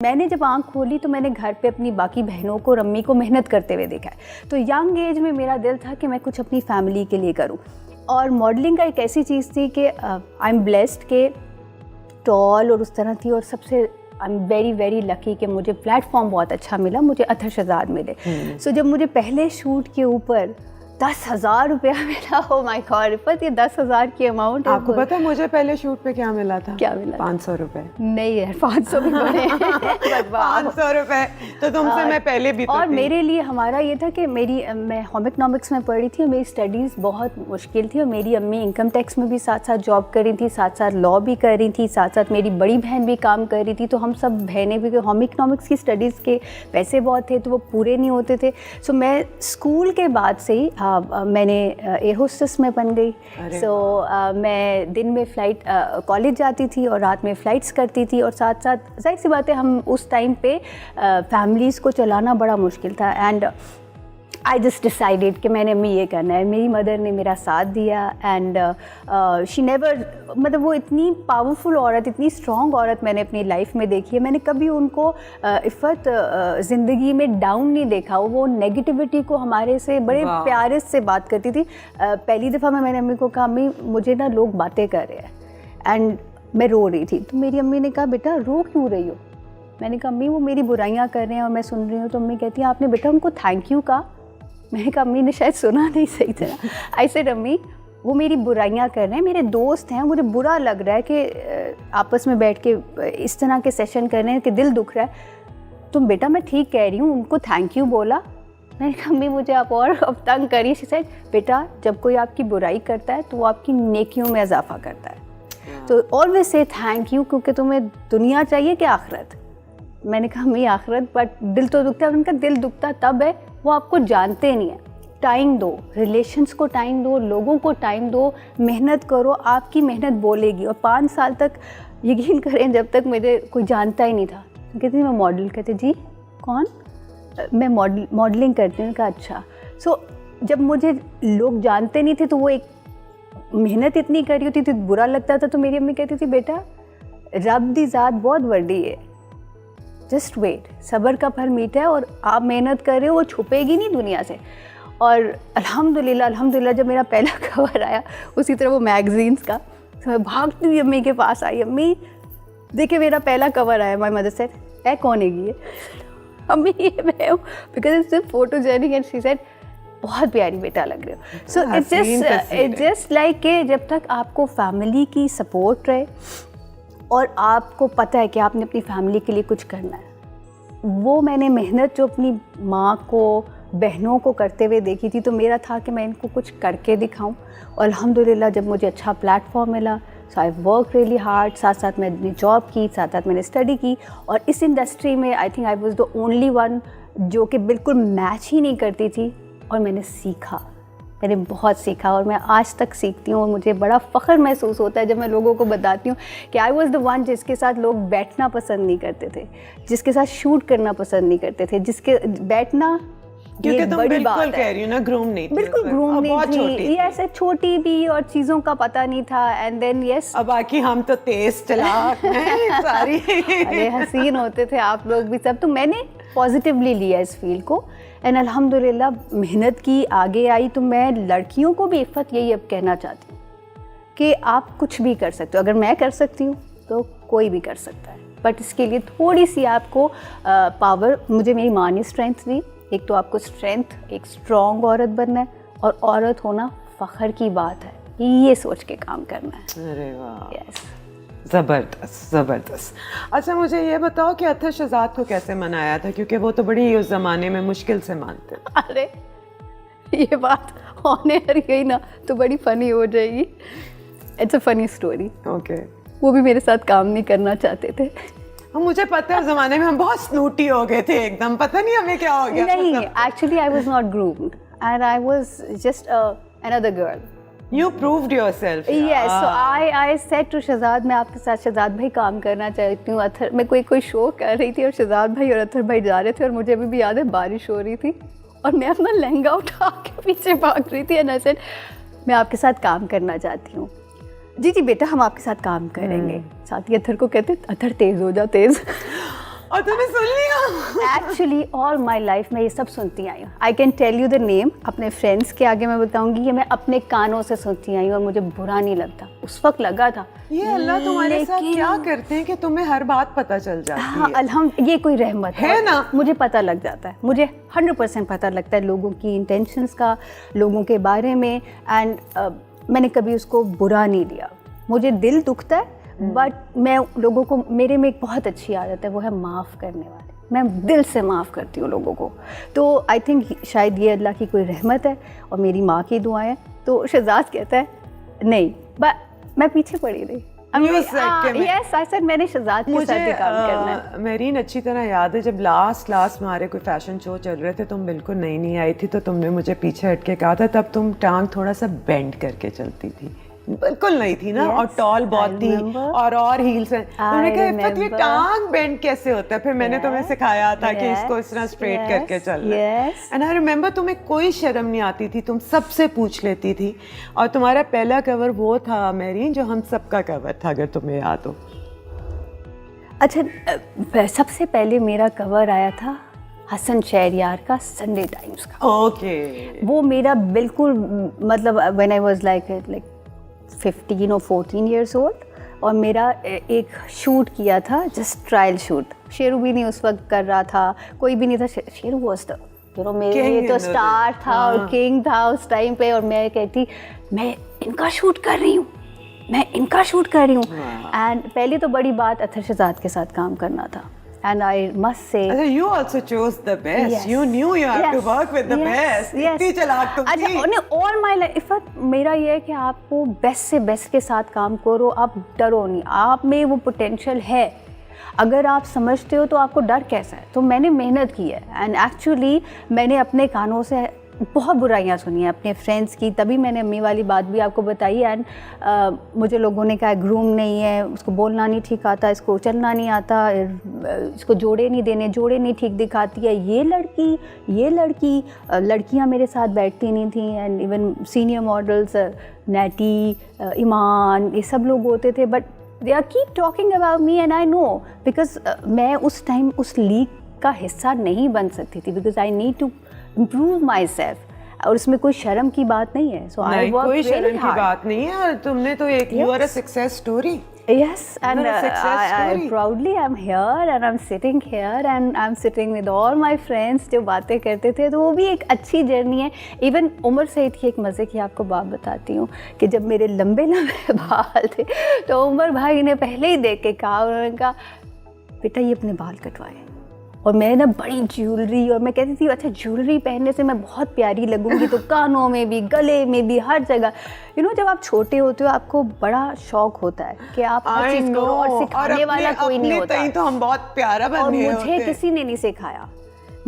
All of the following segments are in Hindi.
मैंने जब आँख खोली तो मैंने घर पे अपनी बाकी बहनों को और अम्मी को मेहनत करते हुए देखा है। तो यंग एज में मेरा दिल था कि मैं कुछ अपनी फैमिली के लिए करूं। और मॉडलिंग का एक ऐसी चीज़ थी कि आई एम ब्लेस्ड के टॉल और उस तरह थी, और सबसे I am very very lucky कि मुझे प्लेटफॉर्म बहुत अच्छा मिला, मुझे अतर शहजाद मिले। सो जब मुझे पहले शूट के ऊपर 10,000 रुपया मिला, ओ माय गॉड रिफत, ये 10,000 की अमाउंट है। आपको पता है मुझे पहले शूट पे क्या मिला था? क्या मिला? 500 रुपए। नहीं यार, 500 भी बड़े हैं। 500 रुपए तो तुमसे मैं पहले भी तो और थी। मेरे लिए हमारा ये था कि मैं होम इकोनॉमिक्स में पढ़ी थी और मेरी स्टडीज़ बहुत मुश्किल थी, और मेरी अम्मी इनकम टैक्स में भी साथ साथ जॉब कर रही थी, साथ साथ लॉ भी कर रही थी, साथ साथ मेरी बड़ी बहन भी काम कर रही थी। तो हम सब बहनें भी, होम इकोनॉमिक्स की स्टडीज़ के पैसे बहुत थे तो वो पूरे नहीं होते थे। सो मैं स्कूल के बाद से ही मैंने एयर होस्टेस में बन गई। सो मैं दिन में फ़्लाइट कॉलेज जाती थी और रात में फ़्लाइट्स करती थी, और साथ साथ जाहिर सी बात है हम उस टाइम पे फैमिलीज़ को चलाना बड़ा मुश्किल था। एंड आई जस्ट डिसाइडेड कि मैंने अम्मी ये करना है। मेरी मदर ने मेरा साथ दिया एंड शी नेवर, मतलब वो इतनी पावरफुल औरत, इतनी स्ट्रॉन्ग औरत मैंने अपनी लाइफ में देखी है। मैंने कभी उनको इफ़त ज़िंदगी में डाउन नहीं देखा। वो नेगेटिविटी को हमारे से बड़े प्यारे से बात करती थी। पहली दफ़ा मैंने अम्मी को कहा, अम्मी मुझे ना लोग बातें कर रहे हैं, एंड मैं रो रही थी। तो मेरी अम्मी ने कहा, बेटा रो क्यों रही हो? मैंने कहा, अम्मी वो मेरी बुराइयाँ कर रहे हैं और मैं सुन रही हूँ। तो अम्मी कहती है, आपने बेटा उनको थैंक यू कहा? मैंने कहा, अम्मी ने शायद सुना नहीं सही तरह। आई सेड, अम्मी वो मेरी बुराइयां कर रहे हैं, मेरे दोस्त हैं, मुझे बुरा लग रहा है कि आपस में बैठ के इस तरह के सेशन कर रहे हैं कि दिल दुख रहा है। तुम बेटा मैं ठीक कह रही हूँ, उनको थैंक यू बोला? मैंने कहा, अम्मी मुझे आप और अब तंग करिए। शी सेड, बेटा जब कोई आपकी बुराई करता है तो वो आपकी नेकियों में इजाफा करता है, तो ऑलवेज से थैंक यू, क्योंकि तुम्हें दुनिया चाहिए कि आखिरत? मैंने कहा, अम्मी आखिरत, बट दिल तो दुखता है। उनका दिल दुखता तब है वो आपको जानते नहीं है। टाइम दो, रिलेशंस को टाइम दो, लोगों को टाइम दो, मेहनत करो, आपकी मेहनत बोलेगी। और 5 साल तक यकीन करें जब तक मुझे कोई जानता ही नहीं था। कहती मैं मॉडल, कहते जी कौन? मैं मॉडलिंग करती हूँ। कहा अच्छा। सो जब मुझे लोग जानते नहीं थे तो वो एक मेहनत इतनी करी होती थी, बुरा लगता था। तो मेरी अम्मी कहती थी, बेटा रब दी ज़ात बहुत बड़ी है, जस्ट वेट, सब्र का फल मीठा है, और आप मेहनत कर रहे हो वो छुपेगी नहीं दुनिया से। और अल्हम्दुलिल्लाह जब मेरा पहला कवर आया उसी तरह वो मैगजीन्स का, तो मैं भागती हुई अम्मी के पास आई, अम्मी देखिए मेरा पहला कवर आया। माय मदर सेड, ए कौन है ये? अम्मी ये मैं हूँ, because it's photogenic. And she said, बहुत प्यारी बेटा लग रहे हो। सो इट्स जस्ट लाइक कि जब तक आपको फैमिली की सपोर्ट रहे और आपको पता है कि आपने अपनी फैमिली के लिए कुछ करना है, वो मैंने मेहनत जो अपनी माँ को, बहनों को करते हुए देखी थी, तो मेरा था कि मैं इनको कुछ करके दिखाऊं। और अल्हम्दुलिल्लाह जब मुझे अच्छा प्लेटफॉर्म मिला, सो आई वर्क रियली हार्ड, साथ साथ मैंने जॉब की, साथ साथ मैंने स्टडी की। और इस इंडस्ट्री में I think I was the only one जो कि बिल्कुल मैच ही नहीं करती थी, और मैंने सीखा, मैंने बहुत सीखा, और मैं आज तक सीखती हूँ। और मुझे बड़ा फ़ख्र महसूस होता है जब मैं लोगों को बताती हूँ कि आई वाज द वन जिसके साथ लोग बैठना पसंद नहीं करते थे, जिसके साथ शूट करना पसंद नहीं करते थे, जिसके बैठना, क्योंकि तुम बिल्कुल कह रही हो ना, ग्रूम नहीं थी, बिल्कुल ग्रूम नहीं थी, ये ऐसे छोटी भी, और चीज़ों का पता नहीं था। एंड देन यस, अब बाकी हम तो तेज चालाक हैं सारी। अरे हसीन होते थे आप लोग भी सब। तो मैंने पॉजिटिवली लिया इस फील्ड को, एंड अल्हम्दुलिल्लाह मेहनत की, आगे आई। तो मैं लड़कियों को भी इफ़त यही अब कहना चाहती हूँ कि आप कुछ भी कर सकते हो। अगर मैं कर सकती हूँ तो कोई भी कर सकता है, बट इसके लिए थोड़ी सी आपको पावर, मुझे मेरी माँ ने स्ट्रेंथ दी। एक तो आपको स्ट्रेंथ, एक स्ट्रॉन्ग औरत बनना है, और औरत होना फ़ख्र की बात है, ये सोच के काम करना है। अरे वाह, यस, ज़बरदस्त ज़बरदस्त। अच्छा मुझे ये बताओ कि अतर शहजाद को कैसे मनाया था, क्योंकि वो तो बड़ी उस ज़माने में मुश्किल से मानते थे। अरे ये बात होने गई ना तो बड़ी फ़नी हो जाएगी। It's a funny story. Okay. वो भी मेरे साथ काम नहीं करना चाहते थे। मुझे पता है उस ज़माने में हम बहुत स्नूटी हो गए थे एकदम, पता नहीं हमें क्या हो गया। नहीं, actually I was not groomed and I was just another girl. You proved yourself. Yes, so I said to Shahzad, मैं आपके साथ शहजाद भाई काम करना चाहती हूँ। अतर, मैं कोई शो कर रही थी और शहजाद भाई और अतर भाई जा रहे थे, और मुझे अभी भी याद है बारिश हो रही थी और मैं अपना लहंगा उठा के पीछे भाग रही थी। एंड आई सेड, मैं आपके साथ काम करना चाहती हूँ। जी जी बेटा हम आपके साथ काम करेंगे। साथ ही अतर को कहते, अतर तेज़ हो जा तेज़। और तूने सुन लिया? एक्चुअली ऑल माई लाइफ में ये सब सुनती आई हूँ. I can tell you the name. अपने फ्रेंड्स के आगे मैं बताऊंगी कि मैं अपने कानों से सुनती आई हूँ और मुझे बुरा नहीं लगता. उस वक्त लगा था ये अल्लाह तुम्हारे साथ क्या करते हैं कि तुम्हें हर बात पता चल जाती हाँ, है. ये कोई रहमत है ना. मुझे पता लग जाता है. मुझे 100% पता लगता है लोगों की इंटेंशंस का, लोगों के बारे में. एंड मैंने कभी उसको बुरा नहीं लिया. मुझे दिल दुखता है बट मैं लोगों को, मेरे में एक बहुत अच्छी आदत है, वो है माफ़ करने वाली. मैं दिल से माफ़ करती हूँ लोगों को. तो आई थिंक शायद ये अल्लाह की कोई रहमत है और मेरी माँ की दुआएं. तो शहजाद कहता है नहीं, बट मैं पीछे पड़ी रही. यस आई सेड मैंने शहजाद के साथ ही काम करना है. मेरीन अच्छी तरह याद है जब लास्ट में हमारे कोई फैशन शो चल रहे थे, तुम बिल्कुल नई आई थी, तो तुमने मुझे पीछे हट के कहा था, तब तुम टांग थोड़ा सा बेंड करके चलती थी, बिल्कुल नहीं थी ना. और टॉल बहुत थी और हील्स हैं. तुमने कहा इफ़त ये टांग बेंड कैसे होता है? फिर मैंने तुम्हें सिखाया था कि इसको इस तरह स्ट्रेट करके चलना. एंड आई रिमेंबर तुम्हें कोई शर्म नहीं आती थी, तुम सबसे पूछ लेती थी. और तुम्हारा पहला कवर वो था मेरीन जो हम सबका कवर था, अगर तुम्हें याद हो. अच्छा, सबसे पहले मेरा कवर आया था हसन शहरयार का संडे टाइम्स का. ओके. वो मेरा बिल्कुल मतलब व्हेन आई वाज लाइक 15 और 14 years old. और मेरा एक शूट किया था, जस्ट ट्रायल शूट. शेरू भी नहीं उस वक्त कर रहा था, कोई भी नहीं था. शेरू वाज द मेरे लिए तो स्टार था और किंग था उस टाइम पे. और मैं कहती मैं इनका शूट कर रही हूँ, मैं इनका शूट कर रही हूँ. एंड पहले तो बड़ी बात अतर शहजाद के साथ काम करना था. And I must say, you also chose the best. Yes. You knew you have to work with the best. इतनी चलाक तुम थी. अच्छा, all my life मेरा ये है कि आपको बेस्ट से बेस्ट के साथ काम करो, आप डरो नहीं. आप में वो पोटेंशियल है, अगर आप समझते हो तो आपको डर कैसा है. तो मैंने मेहनत की है. एंड एक्चुअली मैंने अपने कानों से बहुत बुराइयां सुनी हैं अपने फ्रेंड्स की. तभी मैंने अम्मी वाली बात भी आपको बताई. एंड मुझे लोगों ने कहा ग्रूम नहीं है, उसको बोलना नहीं ठीक आता, इसको चलना नहीं आता, इसको जोड़े नहीं देने, जोड़े नहीं ठीक दिखाती है, ये लड़की. लड़कियां मेरे साथ बैठती नहीं थी. And even senior models Natty, Iman, ये सब लोग होते थे. But they are keep talking about me and I know, because मैं उस टाइम उस लीग का हिस्सा नहीं बन सकती थी. Because I need to improve myself. और इसमें कोई शर्म की बात नहीं है. So I work कोई really शर्म की hard. बात नहीं है. तुमने तो एक you are a success story. Yes, and I proudly I'm here and I'm sitting here and I'm sitting with all my friends जो बातें करते थे. तो वो भी एक अच्छी जर्नी है. इवन उमर सईद की एक मज़े की आपको बात बताती हूँ कि जब मेरे लंबे बाल थे तो उमर भाई ने पहले ही देख के कहा, उन्होंने कहा बेटा ये अपने बाल कटवाए. और मैं ना बड़ी ज्वेलरी, और मैं कहती थी अच्छा ज्वेलरी पहनने से मैं बहुत प्यारी लगूंगी, तो कानों में भी, गले में भी, हर जगह. जब आप छोटे होते हो आपको बड़ा शौक होता है कि आप हर चीज़ करो और सिखाने वाला कोई नहीं होता. तो हम बहुत प्यारा बन गए होते. मुझे किसी ने नहीं सिखाया,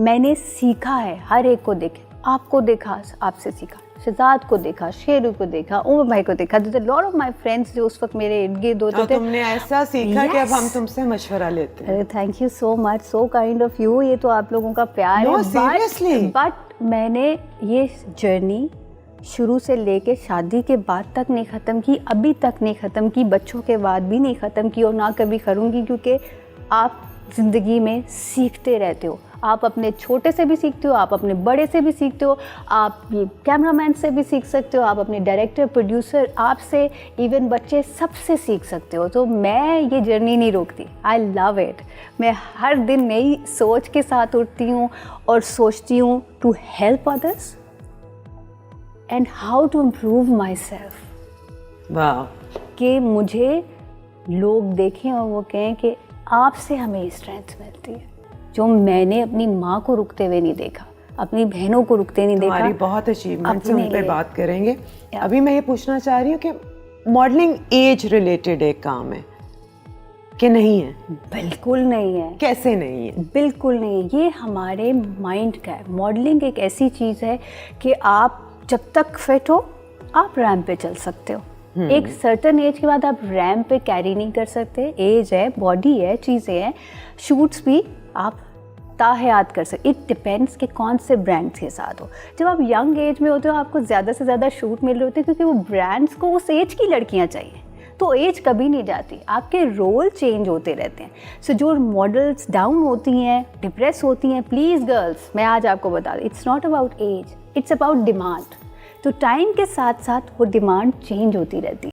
मैंने सीखा है. हर एक को देखे, आपको देखा, आपसे सीखा, शहजाद को देखा, शेरू को देखा, उमर भाई को देखा. लॉट ऑफ माय फ्रेंड्स जो उस वक्त मेरे इर्द गिर्द होते थे. तुमने ऐसा सीखा कि अब हम तुमसे मशवरा लेते हैं. Thank you so much, so kind of you. ये तो आप लोगों का प्यार है. बट मैंने ये जर्नी शुरू से लेके शादी के बाद तक नहीं ख़त्म की, अभी तक नहीं ख़त्म की, बच्चों के बाद भी नहीं ख़त्म की और ना कभी करूँगी. क्योंकि आप ज़िंदगी में सीखते रहते हो. आप अपने छोटे से भी सीखते हो, आप अपने बड़े से भी सीखते हो, आप कैमरामैन से भी सीख सकते हो, आप अपने डायरेक्टर, प्रोड्यूसर, आपसे, इवन बच्चे, सबसे सीख सकते हो. तो मैं ये जर्नी नहीं रोकती. I love it. मैं हर दिन नई सोच के साथ उठती हूँ और सोचती हूँ to help others and how to improve myself. वाह. कि मुझे लोग देखें और वो कहें कि आपसे हमें स्ट्रेंथ मिलती है, जो मैंने अपनी माँ को रुकते हुए नहीं देखा, अपनी बहनों को रुकते नहीं देखा. हमारी बहुत अचीवमेंट्स हैं, उन पे बात करेंगे. अभी मैं ये पूछना चाह रही हूँ कि मॉडलिंग एज रिलेटेड एक काम है कि नहीं है? बिल्कुल नहीं है. कैसे नहीं है? बिल्कुल नहीं है. ये हमारे माइंड का है. मॉडलिंग एक ऐसी चीज़ है कि आप जब तक फिट हो आप रैंप पे चल सकते हो. एक सर्टन एज के बाद आप रैंप पे कैरी नहीं कर सकते. एज है, बॉडी है, चीज़ें हैं. शूट्स भी आप ताहयात कर सकते. इट डिपेंड्स कि कौन से ब्रांड्स के साथ हो. जब आप यंग एज में होते हो आपको ज़्यादा से ज़्यादा शूट मिल रहे होते हैं क्योंकि वो ब्रांड्स को उस एज की लड़कियां चाहिए. तो एज कभी नहीं जाती, आपके रोल चेंज होते रहते हैं। सो जो मॉडल्स डाउन होती हैं, डिप्रेस होती हैं, प्लीज़ गर्ल्स मैं आज आपको बता दूँ, it's not about age, it's about demand. तो टाइम के साथ साथ वो डिमांड चेंज होती रहती है।